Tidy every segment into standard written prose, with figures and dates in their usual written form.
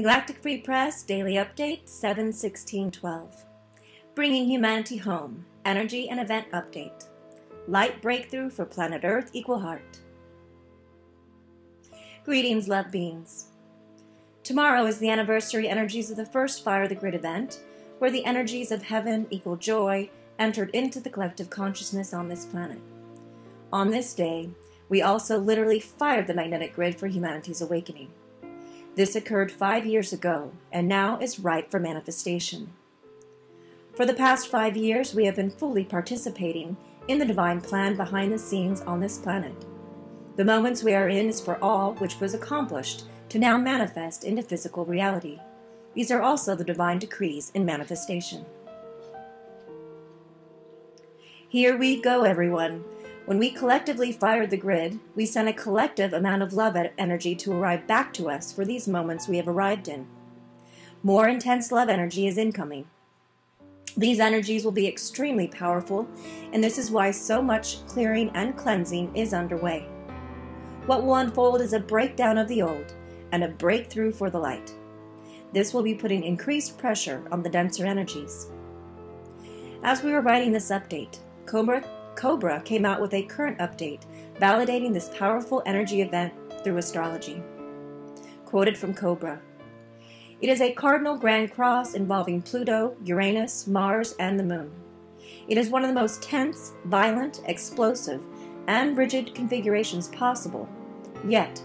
The Galactic Free Press Daily Update 7/16/12. Bringing Humanity Home. Energy and Event Update. Light Breakthrough for Planet Earth Equal Heart. Greetings, love beings. Tomorrow is the anniversary energies of the first Fire the Grid event, where the energies of heaven equal joy entered into the collective consciousness on this planet. On this day, we also literally fired the magnetic grid for humanity's awakening. This occurred 5 years ago, and now is ripe for manifestation. For the past 5 years, we have been fully participating in the divine plan behind the scenes on this planet. The moments we are in is for all which was accomplished to now manifest into physical reality. These are also the divine decrees in manifestation. Here we go, everyone. When we collectively fired the grid, we sent a collective amount of love energy to arrive back to us for these moments we have arrived in. More intense love energy is incoming. These energies will be extremely powerful, and this is why so much clearing and cleansing is underway. What will unfold is a breakdown of the old and a breakthrough for the light. This will be putting increased pressure on the denser energies. As we were writing this update, Cobra came out with a current update validating this powerful energy event through astrology. Quoted from Cobra: "It is a cardinal grand cross involving Pluto, Uranus, Mars, and the Moon. It is one of the most tense, violent, explosive, and rigid configurations possible, yet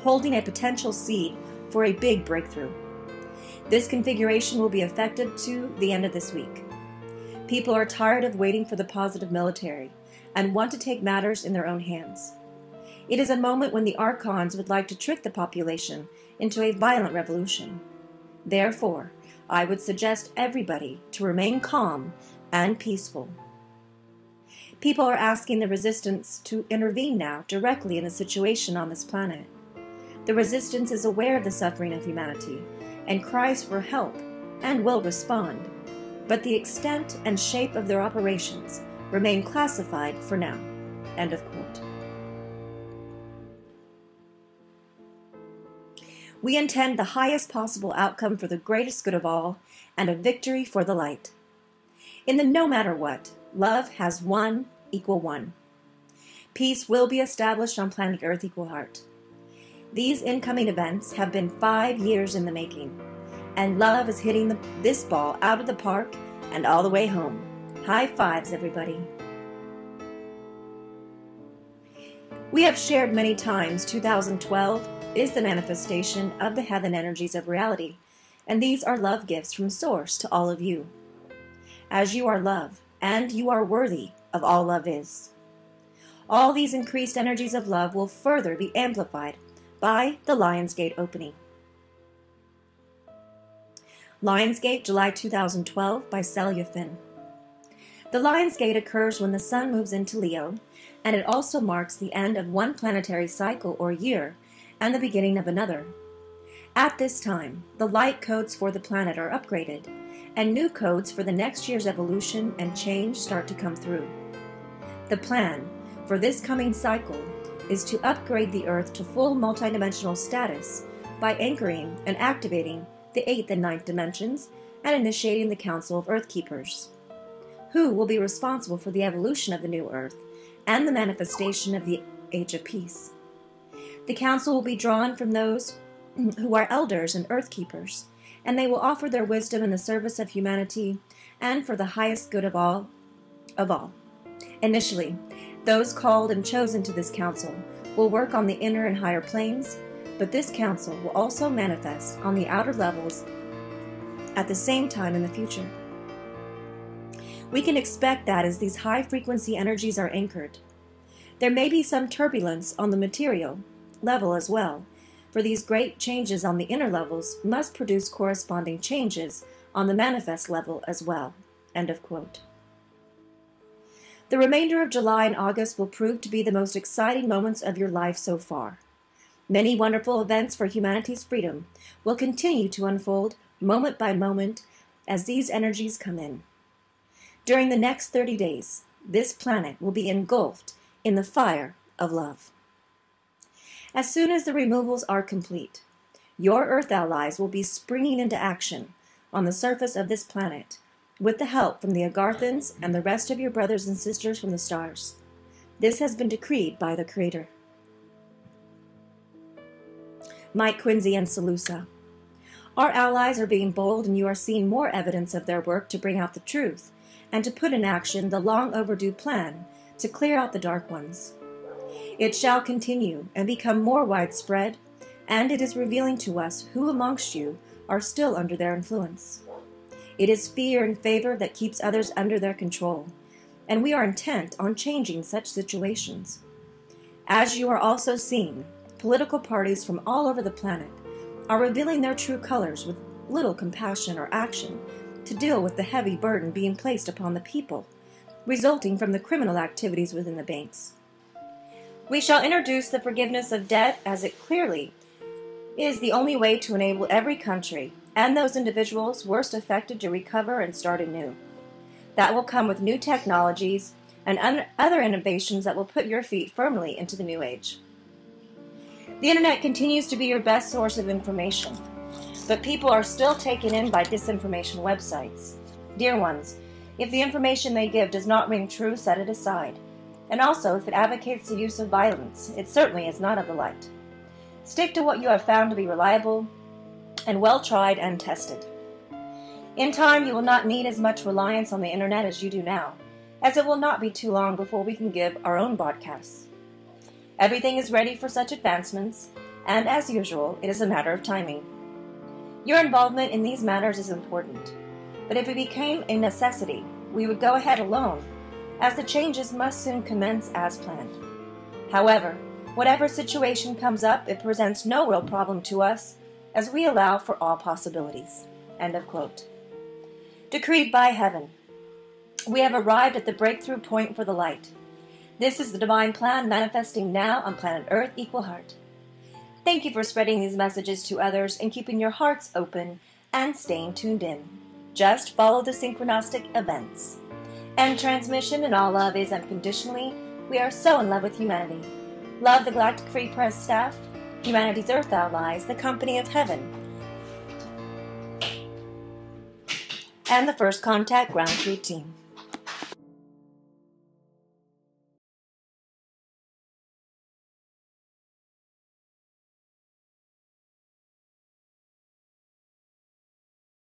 holding a potential seed for a big breakthrough. This configuration will be effective to the end of this week. People are tired of waiting for the positive military and want to take matters in their own hands. It is a moment when the archons would like to trick the population into a violent revolution. Therefore, I would suggest everybody to remain calm and peaceful. People are asking the resistance to intervene now directly in the situation on this planet. The resistance is aware of the suffering of humanity and cries for help and will respond, but the extent and shape of their operations remain classified for now." End of quote. "We intend the highest possible outcome for the greatest good of all and a victory for the light. In the no matter what, love has one equal one. Peace will be established on planet Earth Equal Heart. These incoming events have been 5 years in the making, and love is hitting this ball out of the park and all the way home. High fives, everybody." We have shared many times 2012 is the manifestation of the heaven energies of reality, and these are love gifts from Source to all of you. As you are love, and you are worthy of all love is. All these increased energies of love will further be amplified by the Lionsgate opening. Lionsgate, July 2012, by Celia Finn. The Lionsgate occurs when the Sun moves into Leo, and it also marks the end of one planetary cycle or year and the beginning of another. At this time, the light codes for the planet are upgraded, and new codes for the next year's evolution and change start to come through. The plan for this coming cycle is to upgrade the Earth to full multidimensional status by anchoring and activating the 8th and 9th dimensions and initiating the Council of Earth Keepers, who will be responsible for the evolution of the new Earth and the manifestation of the Age of Peace. The Council will be drawn from those who are elders and Earth Keepers, and they will offer their wisdom in the service of humanity and for the highest good of all. Initially, those called and chosen to this council will work on the inner and higher planes, but this council will also manifest on the outer levels at the same time in the future. We can expect that as these high-frequency energies are anchored, there may be some turbulence on the material level as well, for these great changes on the inner levels must produce corresponding changes on the manifest level as well. End of quote. The remainder of July and August will prove to be the most exciting moments of your life so far. Many wonderful events for humanity's freedom will continue to unfold moment by moment as these energies come in. During the next 30 days, this planet will be engulfed in the fire of love. As soon as the removals are complete, Your Earth allies will be springing into action on the surface of this planet with the help from the Agarthans and the rest of your brothers and sisters from the stars. This has been decreed by the Creator. Mike Quincy and Salusa. Our allies are being bold, and you are seeing more evidence of their work to bring out the truth and to put in action the long overdue plan to clear out the dark ones. It shall continue and become more widespread, and it is revealing to us who amongst you are still under their influence. It is fear and favor that keeps others under their control, and we are intent on changing such situations. As you are also seeing, political parties from all over the planet are revealing their true colors with little compassion or action to deal with the heavy burden being placed upon the people, resulting from the criminal activities within the banks. We shall introduce the forgiveness of debt, as it clearly is the only way to enable every country and those individuals worst affected to recover and start anew. That will come with new technologies and other innovations that will put your feet firmly into the new age. The internet continues to be your best source of information, but people are still taken in by disinformation websites. Dear ones, if the information they give does not ring true, set it aside. And also, if it advocates the use of violence, it certainly is not of the light. Stick to what you have found to be reliable and well tried and tested. In time, you will not need as much reliance on the internet as you do now, as it will not be too long before we can give our own broadcasts. Everything is ready for such advancements, and as usual, it is a matter of timing. Your involvement in these matters is important, but if it became a necessity, we would go ahead alone, as the changes must soon commence as planned. However, whatever situation comes up, it presents no real problem to us, as we allow for all possibilities. End of quote. Decreed by heaven. We have arrived at the breakthrough point for the light. This is the divine plan manifesting now on planet Earth Equal Heart. Thank you for spreading these messages to others and keeping your hearts open and staying tuned in. Just follow the synchronistic events. End transmission, and all love is unconditionally. We are so in love with humanity. Love the Galactic Free Press staff, humanity's Earth allies, the company of heaven, and the First Contact Ground Crew team.